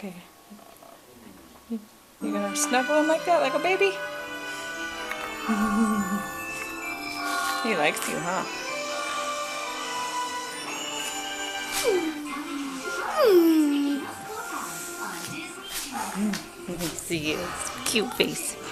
Okay. You gonna snuggle him like that, like a baby? He likes you, huh? See his cute face.